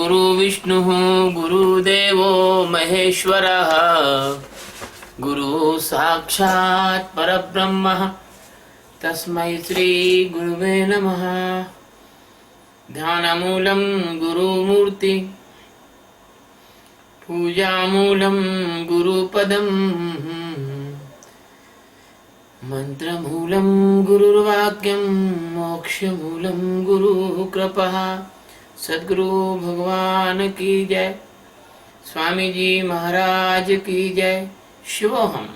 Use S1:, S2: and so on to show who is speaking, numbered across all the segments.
S1: गुरु विष्णु गुरुदेवो महेश्वरः गुरु साक्षात् परब्रह्म तस्मै श्री गुरुवे नमः। ध्यानमूलं गुरुमूर्ति पूजामूलं गुरुपदम् मंत्रमूलं गुरुर्वाक्यं मोक्षमूलं गुरुकृपा। सद्गुरु भगवान की जय, स्वामी जी महाराज की जय। शिवोहम।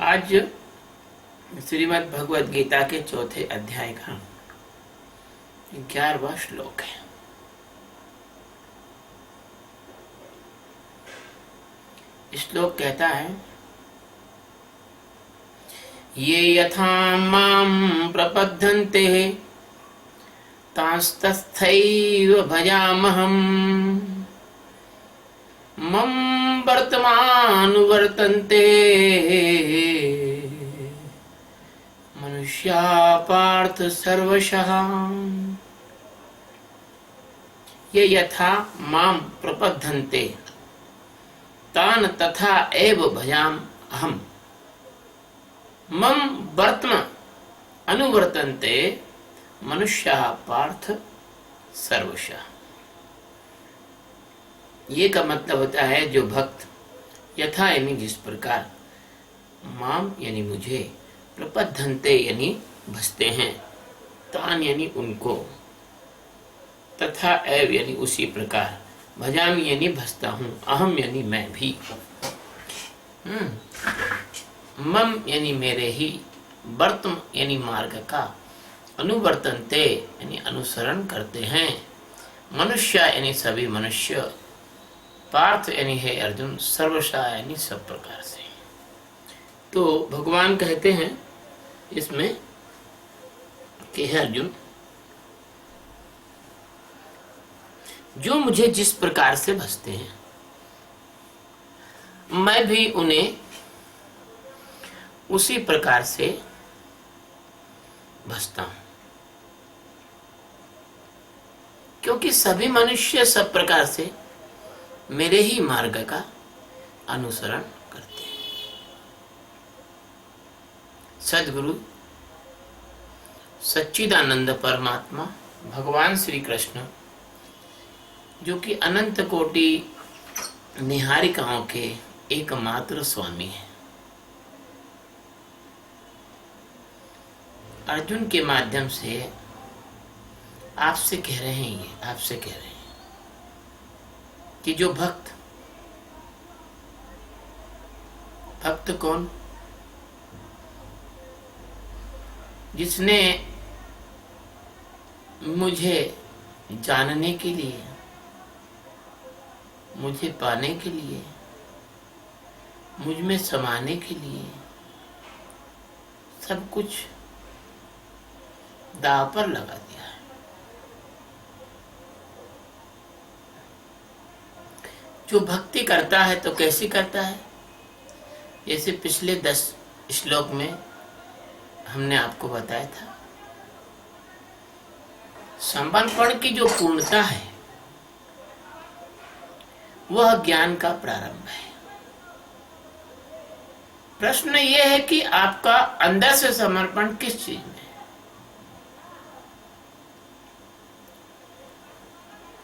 S1: आज श्रीमद् भगवद गीता के चौथे अध्याय का 11वां श्लोक है। श्लोक कहता है, ये यथा मां प्रपद्यन्ते तांस्तथैव भजामहम् मम वर्तमानुवर्तन्ते मनुष्या पार्थ सर्वशः। ये यथा मां प्रपद्यन्ते तान तथा एव भजाम अहम् मम वर्तम अनुवर्तन्ते मनुष्याः पार्थ सर्वशः। ये का मतलब होता है, जो भक्त यथा यानी जिस प्रकार माम यानी मुझे प्रपद्यन्ते यानी भजते हैं, तान यानी उनको, तथा एव यानी उसी प्रकार, भजामि यानी भजता हूँ, अहम यानी मैं भी, मम यानी मेरे ही, वर्तम यानी मार्ग का, अनुवर्तन्ते यानी अनुसरण करते हैं, मनुष्य यानी सभी मनुष्य, पार्थ यानी है अर्जुन, सर्वशः यानी सब प्रकार से। तो भगवान कहते हैं इसमें कि हे अर्जुन, जो मुझे जिस प्रकार से भजते हैं मैं भी उन्हें उसी प्रकार से भजता हूं, क्योंकि सभी मनुष्य सब प्रकार से मेरे ही मार्ग का अनुसरण करते हैं। सद्गुरु सच्चिदानंद परमात्मा भगवान श्री कृष्ण, जो कि अनंत कोटि निहारिकाओं के एकमात्र स्वामी हैं, अर्जुन के माध्यम से आपसे कह रहे हैं, ये आपसे कह रहे हैं कि जो भक्त कौन? जिसने मुझे जानने के लिए, मुझे पाने के लिए, मुझ में समाने के लिए सब कुछ दांव पर लगा दिया है। जो भक्ति करता है तो कैसी करता है? जैसे पिछले 10 श्लोक में हमने आपको बताया था, समर्पण की जो पूर्णता है वह ज्ञान का प्रारंभ है। प्रश्न यह है कि आपका अंदर से समर्पण किस चीज में?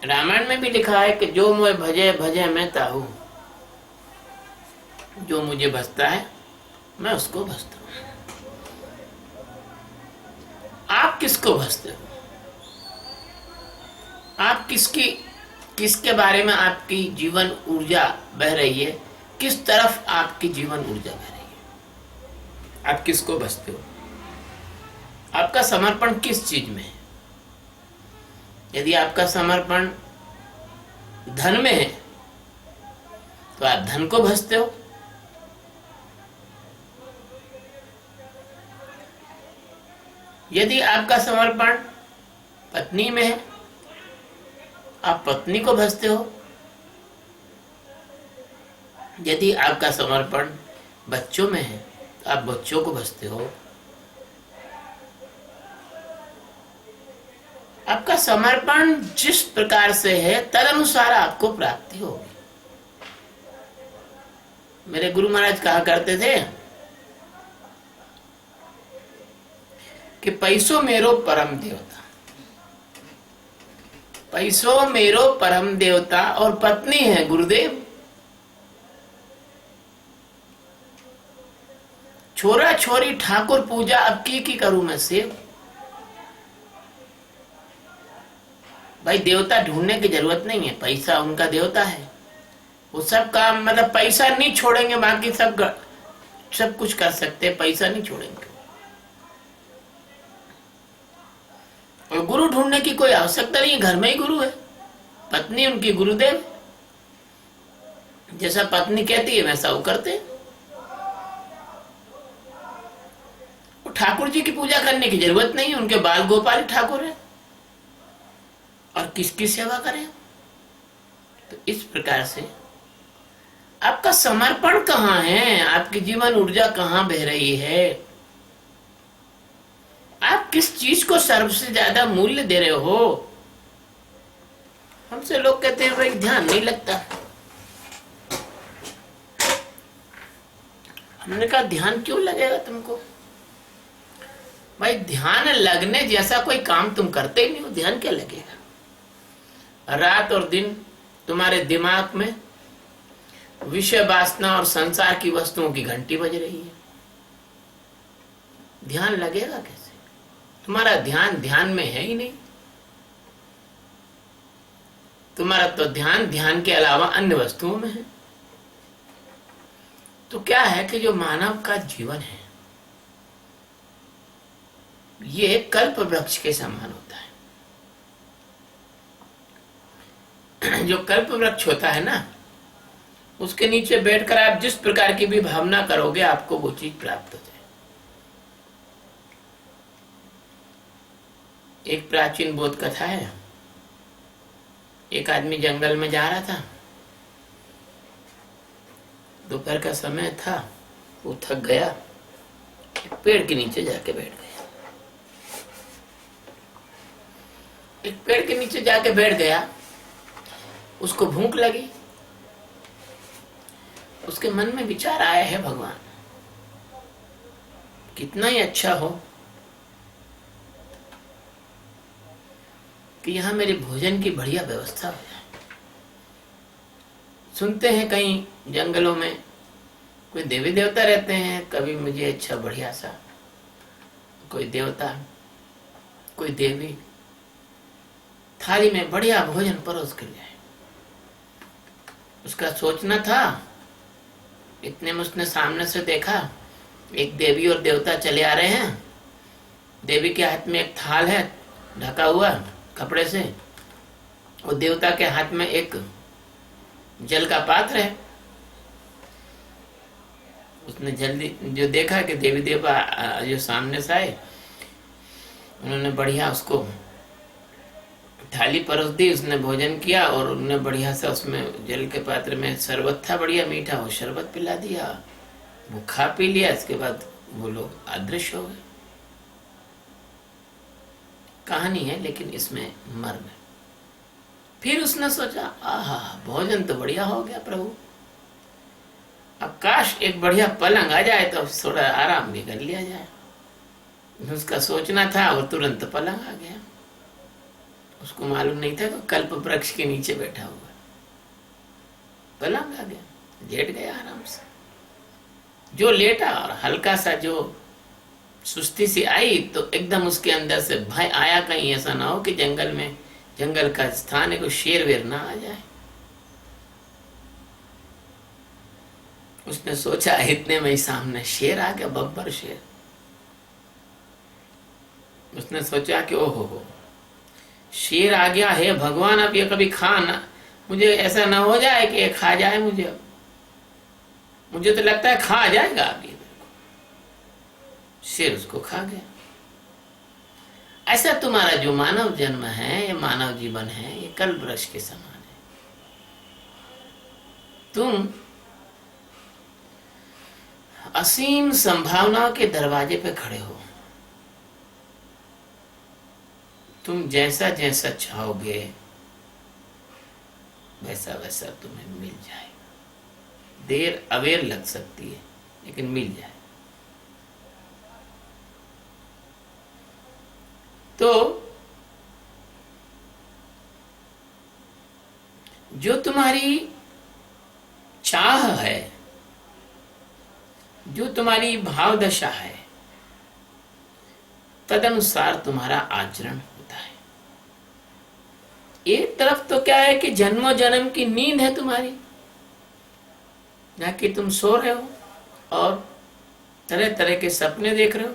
S1: रामायण में भी लिखा है कि जो मुझे भजे भजे मैं ताहू, जो मुझे भजता है मैं उसको भजता हूं। आप किसको भजते हो? आप किसके बारे में आपकी जीवन ऊर्जा बह रही है? किस तरफ आपकी जीवन ऊर्जा बह रही है? आप किसको भजते हो? आपका समर्पण किस चीज में है? यदि आपका समर्पण धन में है तो आप धन को भजते हो। यदि आपका समर्पण पत्नी में है, आप पत्नी को भजते हो। यदि आपका समर्पण बच्चों में है तो आप बच्चों को भजते हो। आपका समर्पण जिस प्रकार से है तद अनुसार आपको प्राप्ति होगी। मेरे गुरु महाराज कहा करते थे कि पैसो मेरो परम देवता, पैसो मेरो परम देवता और पत्नी है गुरुदेव। छोरा छोरी ठाकुर पूजा अब की करूं मैं सेव। भाई देवता ढूंढने की जरूरत नहीं है, पैसा उनका देवता है। वो सब काम मतलब पैसा नहीं छोड़ेंगे, बाकी सब कुछ कर सकते हैं, पैसा नहीं छोड़ेंगे। और गुरु ढूंढने की कोई आवश्यकता नहीं है, घर में ही गुरु है। पत्नी उनकी गुरुदेव, जैसा पत्नी कहती है वैसा वो करते। ठाकुर जी की पूजा करने की जरूरत नहीं है, उनके बाल गोपाल ठाकुर है, और किसकी सेवा करें। तो इस प्रकार से आपका समर्पण कहाँ है, आपकी जीवन ऊर्जा कहाँ बह रही है, आप किस चीज को सबसे ज्यादा मूल्य दे रहे हो। हमसे लोग कहते हैं भाई ध्यान नहीं लगता। हमने कहा ध्यान क्यों लगेगा तुमको? भाई ध्यान लगने जैसा कोई काम तुम करते ही नहीं हो, ध्यान क्या लगेगा? रात और दिन तुम्हारे दिमाग में विषय वासना और संसार की वस्तुओं की घंटी बज रही है, ध्यान लगेगा कैसे? तुम्हारा ध्यान में है ही नहीं। तुम्हारा तो ध्यान के अलावा अन्य वस्तुओं में है। तो क्या है कि जो मानव का जीवन है ये कल्प वृक्ष के समान होता है। जो कल्प वृक्ष होता है ना, उसके नीचे बैठकर आप जिस प्रकार की भी भावना करोगे आपको वो चीज प्राप्त हो जाए। एक प्राचीन बोध कथा है। एक आदमी जंगल में जा रहा था, दोपहर का समय था, वो थक गया, एक पेड़ के नीचे जाके बैठ गया। एक पेड़ के नीचे जाके बैठ गया, उसको भूख लगी। उसके मन में विचार आया है भगवान कितना ही अच्छा हो कि यहां मेरे भोजन की बढ़िया व्यवस्था हो जाए। सुनते हैं कहीं जंगलों में कोई देवी देवता रहते हैं, कभी मुझे अच्छा बढ़िया सा कोई देवता कोई देवी थाली में बढ़िया भोजन परोस कर जाए। उसका सोचना था, इतने में उसने सामने से देखा एक देवी और देवता चले आ रहे हैं। देवी के हाथ में एक थाल है ढका हुआ कपड़े से, और देवता के हाथ में एक जल का पात्र है। उसने जल्दी जो देखा कि देवी देवता जो सामने से आए, उन्होंने बढ़िया उसको थाली परोस दी। उसने भोजन किया और उन्होंने बढ़िया सा उसमें जल के पात्र में शरबत था बढ़िया मीठा, वो शरबत पिला दिया। वो खा पी लिया। इसके बाद वो लोग अदृश्य हो गए। कहानी है लेकिन इसमें मर्म है। फिर उसने सोचा, आहा भोजन तो बढ़िया हो गया प्रभु, अब काश एक बढ़िया पलंग आ जाए तो थोड़ा आराम भी कर लिया जाए। उसका सोचना था और तुरंत पलंग आ गया। उसको मालूम नहीं था कि कल्प वृक्ष के नीचे बैठा हुआ। पलंग आ गया, लेट गया आराम से। जो लेटा और हल्का सा जो सुस्ती सी आई तो एकदम उसके अंदर से भय आया, कहीं ऐसा ना हो कि जंगल का स्थान है कोई शेर वेर ना आ जाए। उसने सोचा इतने में ही सामने शेर आ गया, बब्बर शेर। उसने सोचा कि ओहो हो शेर आ गया है भगवान, अब ये कभी खा ना, मुझे ऐसा ना हो जाए कि ये खा जाए मुझे तो लगता है खा जाएगा अभी। शेर उसको खा गया। ऐसा तुम्हारा जो मानव जन्म है, ये मानव जीवन है, ये कल्प वृक्ष के समान है। तुम असीम संभावनाओं के दरवाजे पे खड़े हो। तुम जैसा जैसा चाहोगे वैसा वैसा तुम्हें मिल जाएगा। देर अवेर लग सकती है लेकिन मिल जाए। तो जो तुम्हारी चाह है, जो तुम्हारी भाव दशा है, तदनुसार तुम्हारा आचरण होता है। एक तरफ तो क्या है कि जन्मों जन्म की नींद है तुम्हारी, कि तुम सो रहे हो और तरह तरह के सपने देख रहे हो।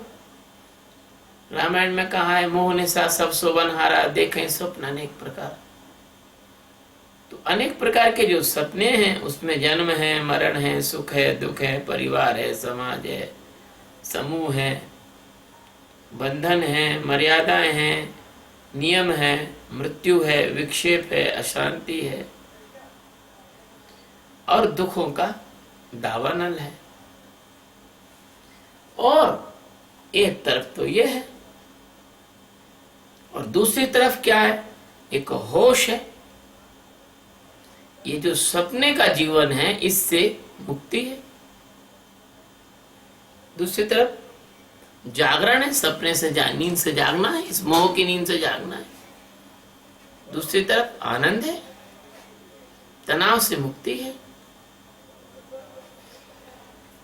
S1: रामायण में कहा है, मोह ने सा सब सोवन हारा, देखें स्वप्न अनेक प्रकार। तो अनेक प्रकार के जो सपने हैं उसमें जन्म है, मरण है, सुख है, दुख है, परिवार है, समाज है, समूह है, बंधन है, मर्यादाएं हैं, नियम है, मृत्यु है, विक्षेप है, अशांति है और दुखों का दावानल है। और एक तरफ तो ये है और दूसरी तरफ क्या है, एक होश है। ये जो सपने का जीवन है इससे मुक्ति है। दूसरी तरफ जागरण है, सपने से नींद से जागना है, इस मोह की नींद से जागना है। दूसरी तरफ आनंद है, तनाव से मुक्ति है।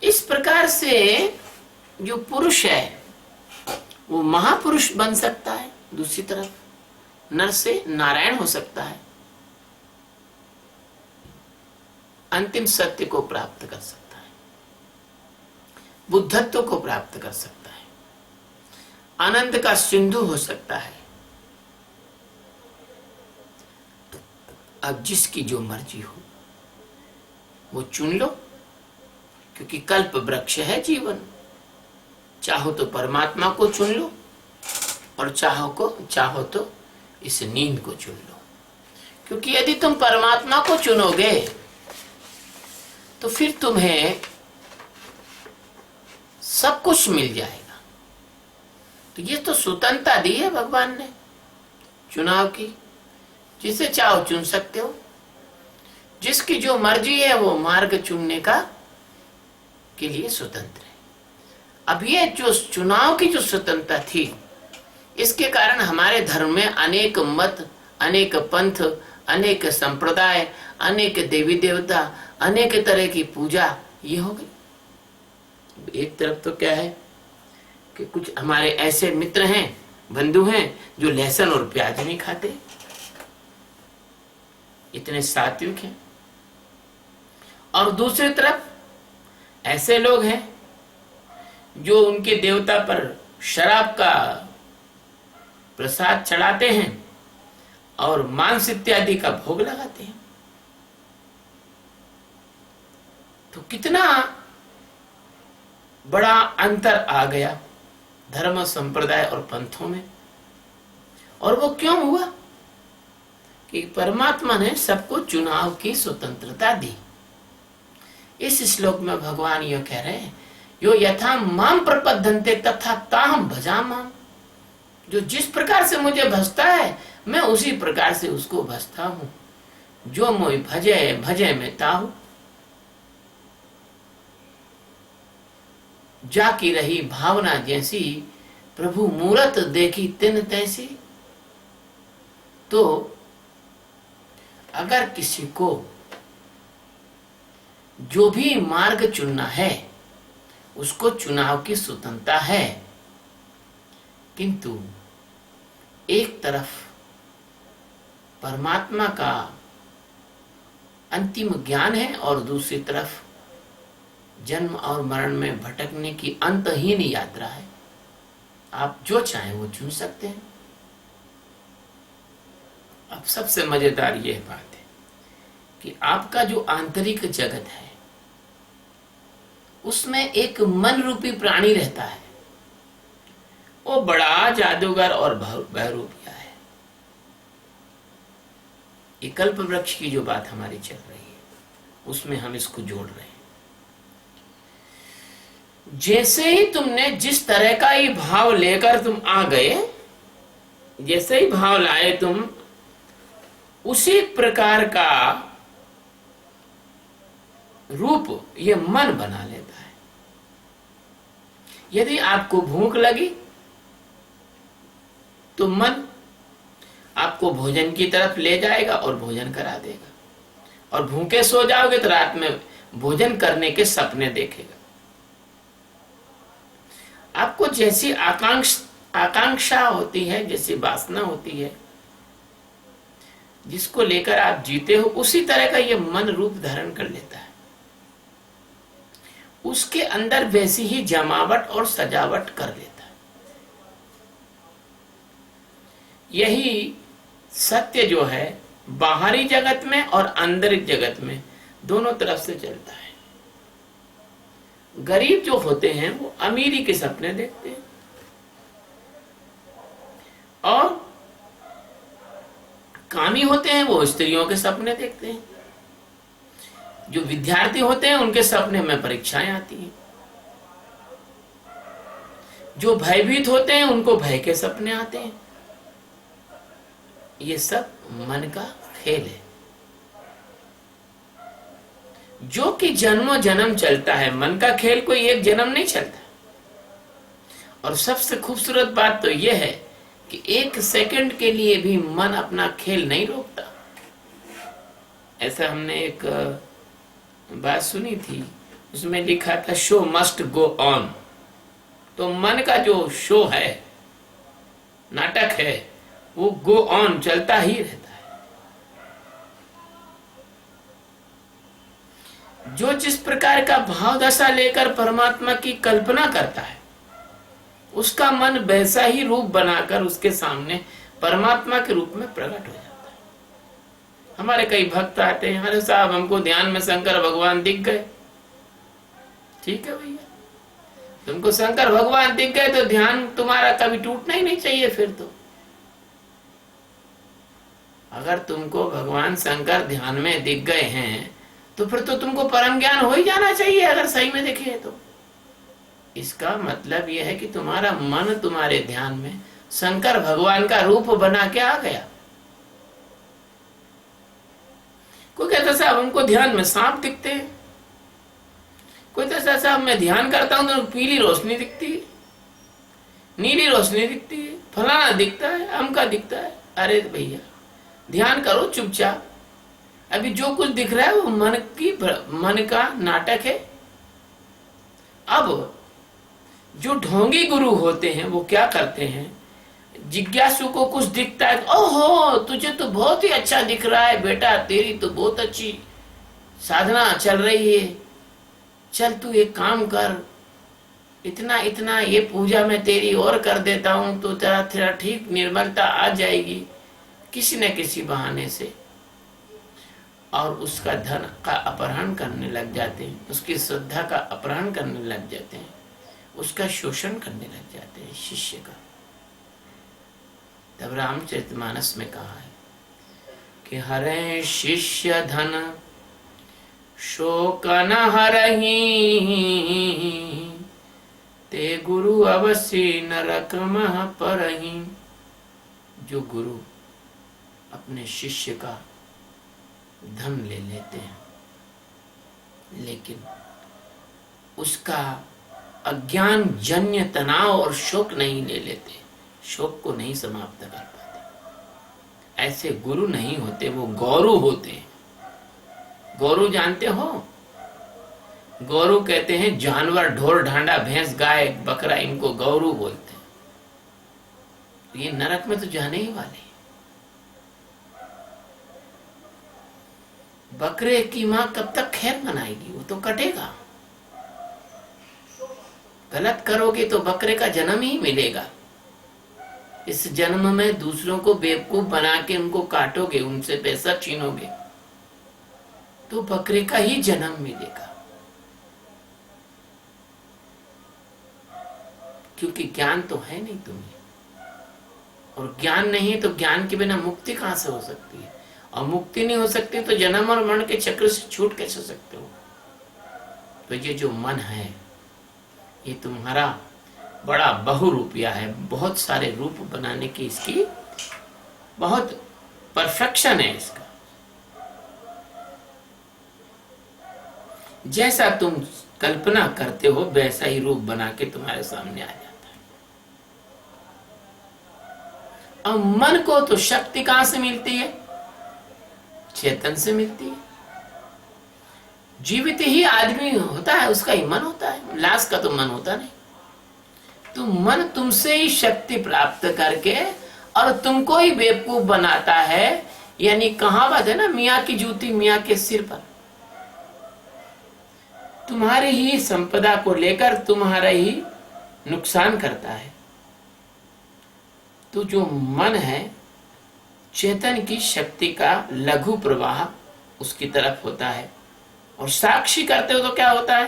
S1: इस प्रकार से जो पुरुष है वो महापुरुष बन सकता है, दूसरी तरफ नर से नारायण हो सकता है, अंतिम सत्य को प्राप्त कर सकता है, बुद्धत्व को प्राप्त कर सकता है, आनंद का सिंधु हो सकता है। अब जिसकी जो मर्जी हो वो चुन लो, क्योंकि कल्प वृक्ष है जीवन। चाहो तो परमात्मा को चुन लो और चाहो तो इस नींद को चुन लो। क्योंकि यदि तुम परमात्मा को चुनोगे तो फिर तुम्हें सब कुछ मिल जाएगा। तो ये तो स्वतंत्रता दी है भगवान ने चुनाव की, जिसे चाहो चुन सकते हो। जिसकी जो मर्जी है वो मार्ग चुनने का के लिए स्वतंत्र है। अब ये जो चुनाव की जो स्वतंत्रता थी, इसके कारण हमारे धर्म में अनेक मत, अनेक पंथ, अनेक संप्रदाय, अनेक देवी देवता, अनेक तरह की पूजा ये हो गई। एक तरफ तो क्या है कि कुछ हमारे ऐसे मित्र हैं, बंधु हैं जो लहसुन और प्याज नहीं खाते, इतने सात्विक हैं। और दूसरी तरफ ऐसे लोग हैं जो उनके देवता पर शराब का प्रसाद चढ़ाते हैं और मांस इत्यादि का भोग लगाते हैं। तो कितना बड़ा अंतर आ गया धर्म, संप्रदाय और पंथों में। और वो क्यों हुआ कि परमात्मा ने सबको चुनाव की स्वतंत्रता दी। इस श्लोक में भगवान ये कह रहे हैं, यो यथा माम प्रपद्यन्ते तथा ताहम भजामाम। जो जिस प्रकार से मुझे भजता है मैं उसी प्रकार से उसको भजता हूं। जो मोहि भजे भजे में ताहू, जाकी रही भावना जैसी, प्रभु मूरत देखी तिन तैसी। तो अगर किसी को जो भी मार्ग चुनना है उसको चुनाव की स्वतंत्रता है, किंतु एक तरफ परमात्मा का अंतिम ज्ञान है और दूसरी तरफ जन्म और मरण में भटकने की अंतहीन यात्रा है। आप जो चाहें वो चुन सकते हैं। अब सबसे मजेदार यह बात है कि आपका जो आंतरिक जगत है उसमें एक मन रूपी प्राणी रहता है। वो बड़ा जादूगर और बहरूपिया है। ये कल्प वृक्ष की जो बात हमारी चल रही है उसमें हम इसको जोड़ रहे हैं। जैसे ही तुमने जिस तरह का ये भाव लेकर तुम आ गए, जैसे ही भाव लाए तुम, उसी प्रकार का रूप ये मन बना लेता है। यदि आपको भूख लगी तो मन आपको भोजन की तरफ ले जाएगा और भोजन करा देगा, और भूखे सो जाओगे तो रात में भोजन करने के सपने देखेगा। आपको जैसी आकांक्षा होती है, जैसी वासना होती है, जिसको लेकर आप जीते हो, उसी तरह का ये मन रूप धारण कर लेता है। उसके अंदर वैसी ही जमावट और सजावट कर लेता है। यही सत्य जो है बाहरी जगत में और आंतरिक जगत में दोनों तरफ से चलता है। गरीब जो होते हैं वो अमीरी के सपने देखते हैं, और कामी होते हैं वो स्त्रियों के सपने देखते हैं। जो विद्यार्थी होते हैं उनके सपने में परीक्षाएं आती हैं। जो भयभीत होते हैं उनको भय के सपने आते हैं। ये सब मन का खेल है, जो कि जन्मों जन्म चलता है। मन का खेल कोई एक जन्म नहीं चलता। और सबसे खूबसूरत बात तो यह है कि एक सेकंड के लिए भी मन अपना खेल नहीं रोकता। ऐसा हमने एक बात सुनी थी, उसमें लिखा था शो मस्ट गो ऑन। तो मन का जो शो है, नाटक है, वो गो ऑन, चलता ही रहता है। जो जिस प्रकार का भाव दशा लेकर परमात्मा की कल्पना करता है, उसका मन वैसा ही रूप बनाकर उसके सामने परमात्मा के रूप में प्रकट हो जाता है। हमारे कई भक्त आते हैं, अरे साहब हमको ध्यान में शंकर भगवान दिख गए। ठीक है भैया, तुमको शंकर भगवान दिख गए तो ध्यान तुम्हारा कभी टूटना ही नहीं चाहिए। फिर तो अगर तुमको भगवान शंकर ध्यान में दिख गए हैं तो फिर तो तुमको परम ज्ञान हो ही जाना चाहिए, अगर सही में देखे तो। इसका मतलब यह है कि तुम्हारा मन तुम्हारे ध्यान में शंकर भगवान का रूप बना के आ गया। कोई कहता साहब हमको ध्यान में सांप दिखते हैं, कोई कहता साहब मैं ध्यान करता हूं तो पीली रोशनी दिखती है, नीली रोशनी दिखती है, फलाना दिखता है, अमका दिखता है। अरे भैया ध्यान करो चुपचाप। अभी जो कुछ दिख रहा है वो मन का नाटक है। अब जो ढोंगी गुरु होते हैं वो क्या करते हैं, जिज्ञासु को कुछ दिखता है, ओहो तुझे तो बहुत ही अच्छा दिख रहा है बेटा, तेरी तो बहुत अच्छी साधना चल रही है, चल तू एक काम कर, इतना इतना ये पूजा मैं तेरी और कर देता हूं तो तेरा ठीक निर्मलता आ जाएगी, किसी न किसी बहाने से। और उसका धन का अपहरण करने लग जाते हैं, उसकी श्रद्धा का अपहरण करने लग जाते हैं, उसका शोषण करने लग जाते हैं शिष्य का। तब रामचरितमानस में कहा है कि हरे शिष्य धन शोक न हरहि, ते गुरु अवश्य नरक मह परहि। जो गुरु अपने शिष्य का धन ले लेते हैं लेकिन उसका अज्ञान जन्य तनाव और शोक नहीं ले लेते, शोक को नहीं समाप्त कर पाते, ऐसे गुरु नहीं होते, वो गौरु होते हैं। गौरु जानते हो? गौरु कहते हैं जानवर, ढोर ढांडा, भैंस, गाय, बकरा, इनको गौरु बोलते हैं। तो ये नरक में तो जाने ही वाले। बकरे की मां कब तक खैर मनाएगी, वो तो कटेगा। गलत करोगे तो बकरे का जन्म ही मिलेगा। इस जन्म में दूसरों को बेवकूफ बना के उनको काटोगे, उनसे पैसा छीनोगे तो बकरे का ही जन्म मिलेगा। क्योंकि ज्ञान तो है नहीं तुम्हें, और ज्ञान नहीं तो ज्ञान के बिना मुक्ति कहां से हो सकती है, और मुक्ति नहीं हो सकती तो जन्म और मरण के चक्र से छूट कैसे सकते हो। तो ये जो मन है ये तुम्हारा बड़ा बहुरूपिया है, बहुत सारे रूप बनाने की इसकी बहुत परफेक्शन है इसका। जैसा तुम कल्पना करते हो वैसा ही रूप बना के तुम्हारे सामने आ जाता है। अब मन को तो शक्ति कहां से मिलती है? चेतन से मिलती है। जीवित ही आदमी होता है, उसका ही मन होता है, लाश का तो मन होता नहीं। तो मन तुमसे ही शक्ति प्राप्त करके और तुमको ही बेवकूफ बनाता है। यानी कहावत है ना, मियाँ की जूती मियाँ के सिर पर। तुम्हारी ही संपदा को लेकर तुम्हारा ही नुकसान करता है। तो जो मन है चेतन की शक्ति का लघु प्रवाह उसकी तरफ होता है, और साक्षी करते हो तो क्या होता है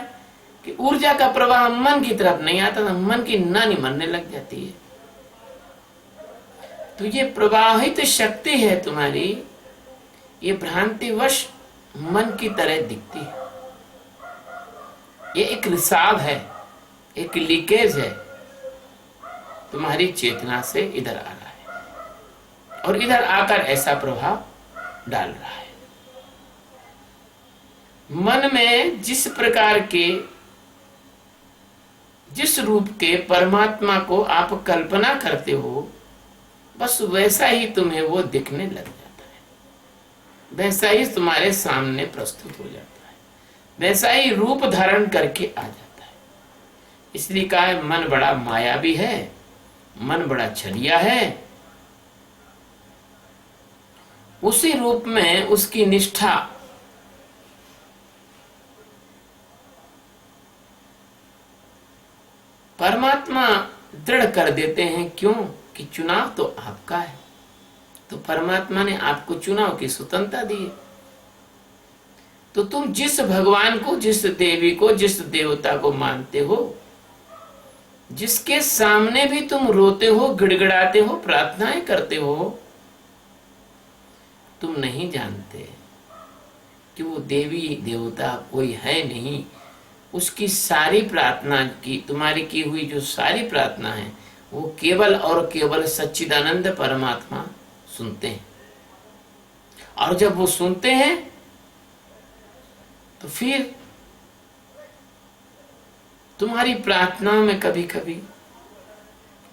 S1: कि ऊर्जा का प्रवाह मन की तरफ नहीं आता, तो मन की नानी मरने लग जाती है। तो ये प्रवाहित शक्ति है तुम्हारी, ये भ्रांतिवश मन की तरह दिखती है। ये एक रिसाव है, एक लीकेज है, तुम्हारी चेतना से इधर आ रहा है और इधर आकर ऐसा प्रभाव डाल रहा है। मन में जिस प्रकार के, जिस रूप के परमात्मा को आप कल्पना करते हो, बस वैसा ही तुम्हें वो दिखने लग जाता है, वैसा ही तुम्हारे सामने प्रस्तुत हो जाता है, वैसा ही रूप धारण करके आ जाता है। इसलिए कहा है मन बड़ा मायावी है, मन बड़ा छलिया है। उसी रूप में उसकी निष्ठा परमात्मा दृढ़ कर देते हैं। क्यों? कि चुनाव तो आपका है, तो परमात्मा ने आपको चुनाव की स्वतंत्रता दी है। तो तुम जिस भगवान को, जिस देवी को, जिस देवता को मानते हो, जिसके सामने भी तुम रोते हो, गिड़गिड़ाते हो, प्रार्थनाएं करते हो, तुम नहीं जानते कि वो देवी देवता कोई है नहीं। उसकी सारी प्रार्थना की, तुम्हारी की हुई जो सारी प्रार्थना है, वो केवल और केवल सच्चिदानंद परमात्मा सुनते हैं। और जब वो सुनते हैं तो फिर तुम्हारी प्रार्थनाओं में कभी कभी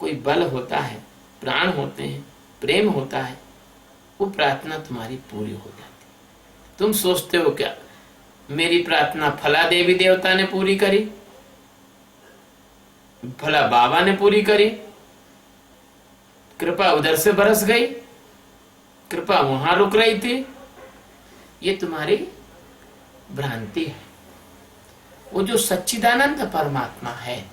S1: कोई बल होता है, प्राण होते हैं, प्रेम होता है, वो प्रार्थना तुम्हारी पूरी हो जाती है। तुम सोचते हो क्या मेरी प्रार्थना फला देवी देवता ने पूरी करी, फला बाबा ने पूरी करी, कृपा उधर से बरस गई, कृपा वहां रुक रही थी। ये तुम्हारी भ्रांति है। वो जो सच्चिदानंद परमात्मा है,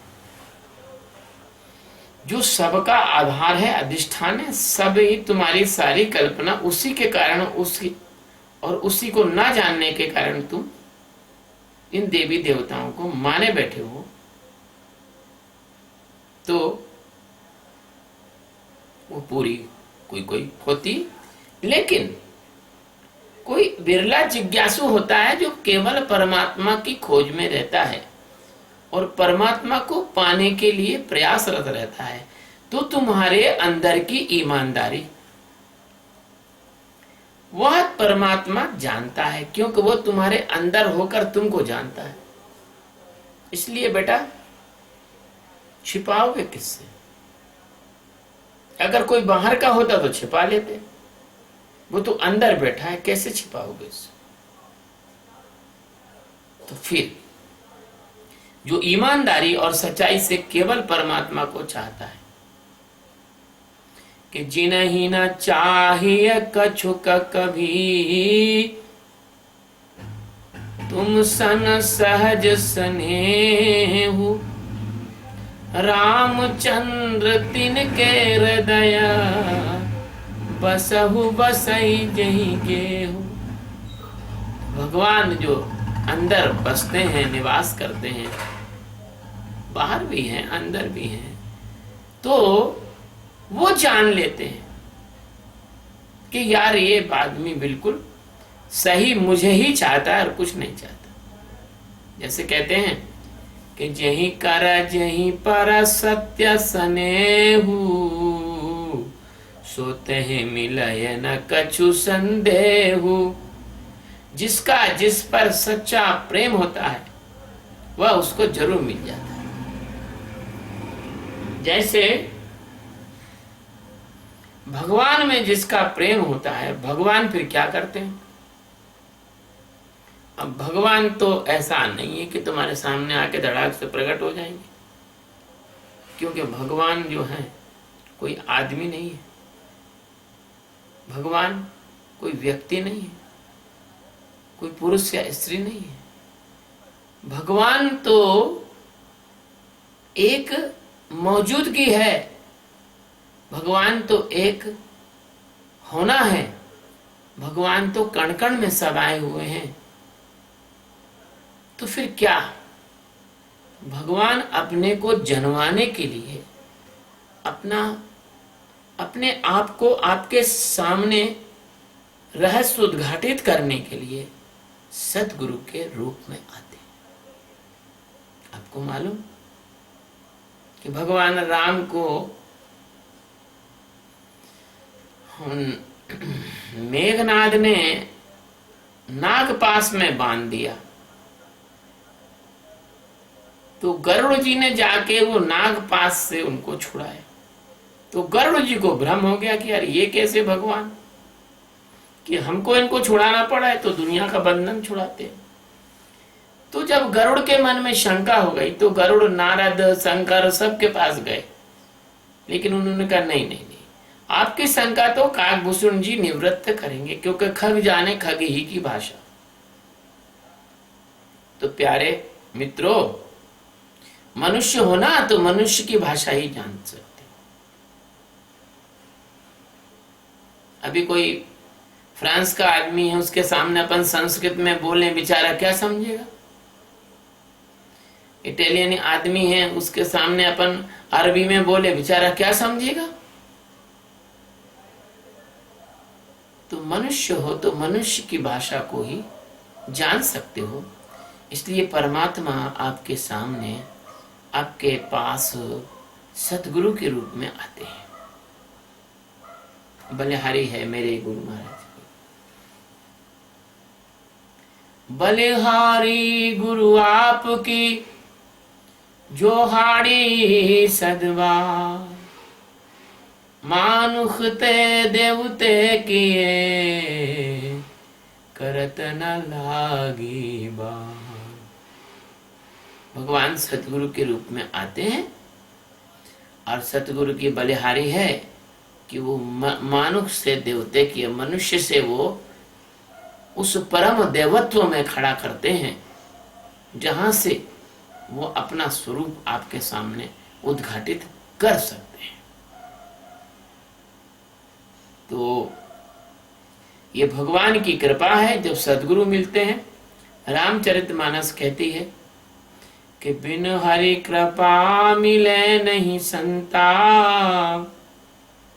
S1: जो सबका आधार है, अधिष्ठान है, सब ही तुम्हारी सारी कल्पना उसी के कारण, उसकी और उसी को ना जानने के कारण तुम इन देवी देवताओं को माने बैठे हो। तो वो पूरी कोई कोई होती, लेकिन कोई बिरला जिज्ञासु होता है जो केवल परमात्मा की खोज में रहता है और परमात्मा को पाने के लिए प्रयासरत रहता है। तो तुम्हारे अंदर की ईमानदारी वह परमात्मा जानता है, क्योंकि वो तुम्हारे अंदर होकर तुमको जानता है। इसलिए बेटा छिपाओगे किससे? अगर कोई बाहर का होता तो छिपा लेते, वो तो अंदर बैठा है, कैसे छिपाओगे इससे? तो फिर जो ईमानदारी और सच्चाई से केवल परमात्मा को चाहता है कि जिनहि न चाहिए कछुक कभी, तुम सन सहज स्नेहु, रामचंद्र तिनके हृदय, बसहु बसई जही गेहु। भगवान जो अंदर बसते हैं, निवास करते हैं, बाहर भी हैं, अंदर भी हैं, तो वो जान लेते हैं कि यार ये आदमी बिल्कुल सही मुझे ही चाहता है और कुछ नहीं चाहता। जैसे कहते हैं कि जहीं कर जहीं पर सत्य स्नेहु, सोते हैं मिलय न कछु संदेहु। जिसका जिस पर सच्चा प्रेम होता है वह उसको जरूर मिल जाता है। जैसे भगवान में जिसका प्रेम होता है, भगवान फिर क्या करते हैं? अब भगवान तो ऐसा नहीं है कि तुम्हारे सामने आके धड़ाक से प्रकट हो जाएंगे, क्योंकि भगवान जो है कोई आदमी नहीं है, भगवान कोई व्यक्ति नहीं है, कोई पुरुष या स्त्री नहीं है। भगवान तो एक मौजूदगी है, भगवान तो एक होना है, भगवान तो कण कण में समाये हुए हैं। तो फिर क्या भगवान अपने को जनवाने के लिए, अपने आप को आपके सामने रहस्य उद्घाटित करने के लिए सतगुरु के रूप में आते हैं। आपको मालूम कि भगवान राम को मेघनाद ने नागपाश में बांध दिया, तो गरुड़ जी ने जाके वो नागपाश से उनको छुड़ाया। तो गरुड़ जी को भ्रम हो गया कि यार ये कैसे भगवान, कि हमको इनको छुड़ाना पड़ा है, तो दुनिया का बंधन छुड़ाते हैं। तो जब गरुड़ के मन में शंका हो गई तो गरुड़ नारद शंकर सबके पास गए, लेकिन उन्होंने कहा नहीं नहीं नहीं, आपकी शंका तो काकभूषण जी निवृत्त करेंगे, क्योंकि खग जाने खग ही की भाषा। तो प्यारे मित्रों, मनुष्य होना तो मनुष्य की भाषा ही जान सकते। अभी कोई फ्रांस का आदमी है, उसके सामने अपन संस्कृत में बोले, बेचारा क्या समझेगा? इटालियन आदमी है, उसके सामने अपन अरबी में बोले, बेचारा क्या समझेगा? तो मनुष्य हो तो मनुष्य की भाषा को ही जान सकते हो। इसलिए परमात्मा आपके सामने, आपके पास सतगुरु के रूप में आते हैं। बलिहारी है मेरे गुरु महाराज, बलिहारी गुरु आपकी जोहाड़ी सदवा, मानुख ते देवते किए करत न लागी बात। भगवान सतगुरु के रूप में आते हैं, और सतगुरु की बलिहारी है कि वो मानुष से देवते की, मनुष्य से वो उस परम देवत्व में खड़ा करते हैं, जहां से वो अपना स्वरूप आपके सामने उद्घाटित कर सकते हैं। तो ये भगवान की कृपा है जब सद्गुरु मिलते हैं। रामचरितमानस कहती है कि बिन हरि कृपा मिले नहीं संता।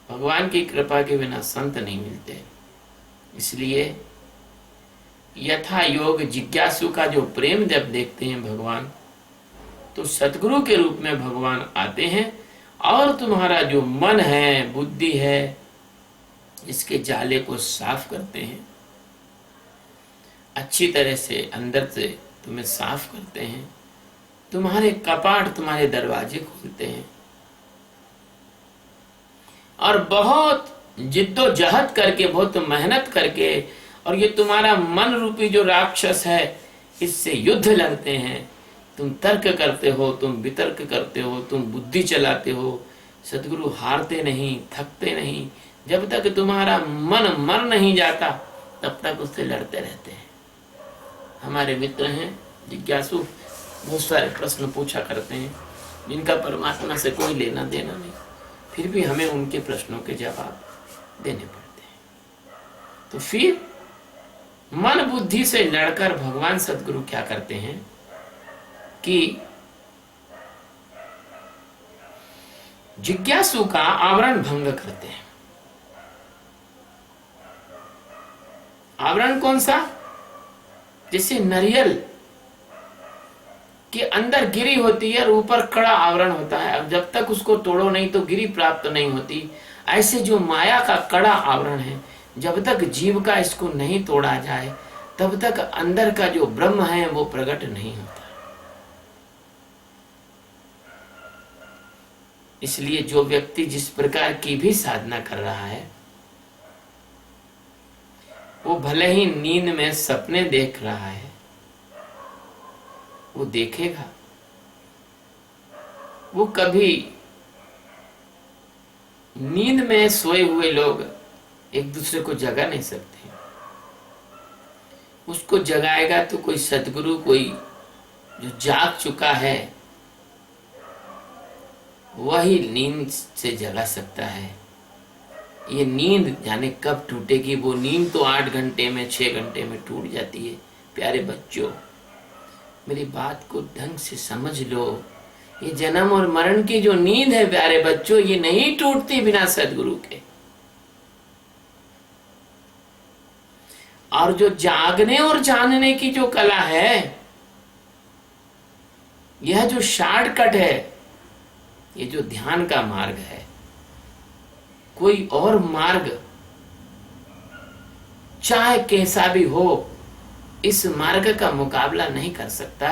S1: भगवान की कृपा के बिना संत नहीं मिलते। इसलिए यथा योग जिज्ञासु का जो प्रेम जब देखते हैं भगवान, तो सतगुरु के रूप में भगवान आते हैं और तुम्हारा जो मन है, बुद्धि है, इसके जाले को साफ करते हैं, अच्छी तरह से अंदर से तुम्हें साफ करते हैं, तुम्हारे कपाट, तुम्हारे दरवाजे खोलते हैं, और बहुत जिद्दोजहद करके, बहुत मेहनत करके, और ये तुम्हारा मन रूपी जो राक्षस है, इससे युद्ध लड़ते हैं। तुम तर्क करते हो, तुम वितर्क करते हो, तुम बुद्धि चलाते हो। सतगुरु हारते नहीं, थकते नहीं। जब तक तुम्हारा मन मर नहीं जाता तब तक उससे लड़ते रहते हैं। हमारे मित्र हैं जिज्ञासु, बहुत सारे प्रश्न पूछा करते हैं जिनका परमात्मा से कोई लेना देना नहीं, फिर भी हमें उनके प्रश्नों के जवाब देने पड़ते हैं। तो फिर मन बुद्धि से लड़कर भगवान सतगुरु क्या करते हैं कि जिज्ञासु का आवरण भंग करते हैं। आवरण कौन सा? जैसे नारियल के अंदर गिरी होती है और ऊपर कड़ा आवरण होता है। अब जब तक उसको तोड़ो नहीं तो गिरी प्राप्त नहीं होती। ऐसे जो माया का कड़ा आवरण है, जब तक जीव का इसको नहीं तोड़ा जाए तब तक अंदर का जो ब्रह्म है वो प्रकट नहीं होता। इसलिए जो व्यक्ति जिस प्रकार की भी साधना कर रहा है, वो भले ही नींद में सपने देख रहा है, वो देखेगा, वो कभी नींद में सोए हुए लोग एक दूसरे को जगा नहीं सकते। उसको जगाएगा तो कोई सदगुरु, कोई जो जाग चुका है वही नींद से जगा सकता है। ये नींद जाने कब टूटेगी, वो नींद तो 8 घंटे में 6 घंटे में टूट जाती है। प्यारे बच्चों, मेरी बात को ढंग से समझ लो। ये जन्म और मरण की जो नींद है प्यारे बच्चों, ये नहीं टूटती बिना सदगुरु के। और जो जागने और जानने की जो कला है, यह जो शॉर्टकट है, ये जो ध्यान का मार्ग है, कोई और मार्ग चाहे कैसा भी हो, इस मार्ग का मुकाबला नहीं कर सकता।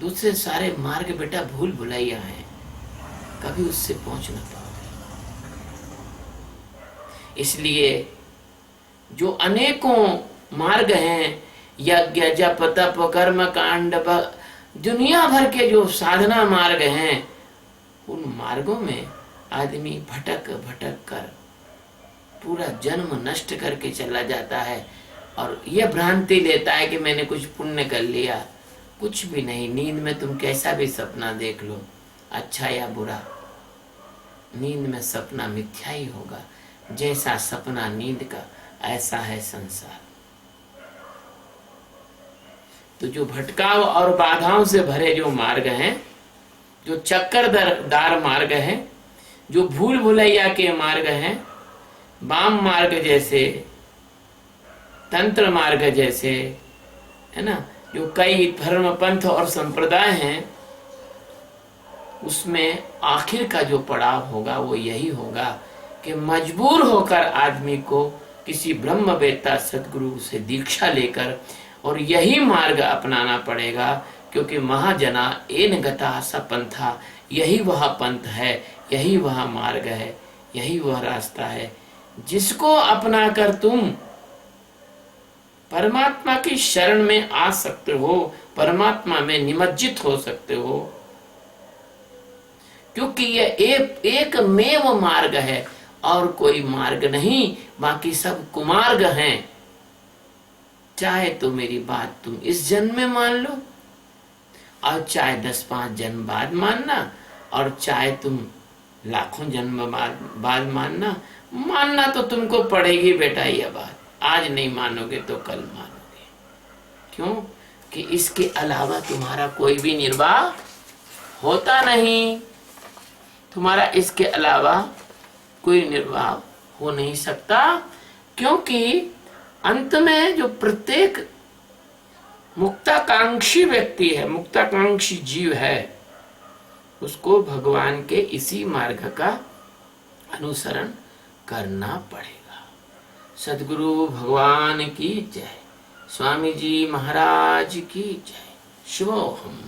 S1: दूसरे सारे मार्ग बेटा भूल भुलैया हैं, कभी उससे पहुंच ना पाओगे। इसलिए जो अनेकों मार्ग हैं, यज्ञ जप तप कर्म कांड, दुनिया भर के जो साधना मार्ग हैं, उन मार्गों में आदमी भटक भटक कर पूरा जन्म नष्ट करके चला जाता है और यह भ्रांति लेता है कि मैंने कुछ पुण्य कर लिया। कुछ भी नहीं। नींद में तुम कैसा भी सपना देख लो, अच्छा या बुरा, नींद में सपना मिथ्या ही होगा। जैसा सपना नींद का, ऐसा है संसार। तो जो भटकाव और बाधाओं से भरे जो मार्ग हैं, जो चक्करदार मार्ग हैं, जो भूल भुलैया के मार्ग हैं, वाम मार्ग जैसे, तंत्र मार्ग जैसे, है ना, जो कई धर्म पंथ और संप्रदाय हैं, उसमें आखिर का जो पड़ाव होगा वो यही होगा कि मजबूर होकर आदमी को किसी ब्रह्मवेत्ता सदगुरु से दीक्षा लेकर और यही मार्ग अपनाना पड़ेगा। क्योंकि महाजना एन गता स पंथा, यही वह पंथ है, यही वह मार्ग है, यही वह रास्ता है जिसको अपनाकर तुम परमात्मा की शरण में आ सकते हो, परमात्मा में निमज्जित हो सकते हो। क्योंकि यह एक मेव मार्ग है और कोई मार्ग नहीं, बाकी सब कुमार्ग हैं। चाहे तो मेरी बात तुम इस जन्म में मान लो और चाहे 10-5 जन्म बाद मानना, और चाहे तुम लाखों जन्म बाद मानना तो तुमको पड़ेगी बेटा यह बात। आज नहीं मानोगे तो कल मानोगे। क्यों? कि इसके अलावा तुम्हारा कोई भी निर्वाह होता नहीं। तुम्हारा इसके अलावा कोई निर्वाह हो नहीं सकता, क्योंकि अंत में जो प्रत्येक मुक्ताकांक्षी व्यक्ति है, मुक्ताकांक्षी जीव है, उसको भगवान के इसी मार्ग का अनुसरण करना पड़ेगा। सद्गुरु भगवान की जय। स्वामी जी महाराज की जय। शिवोहम।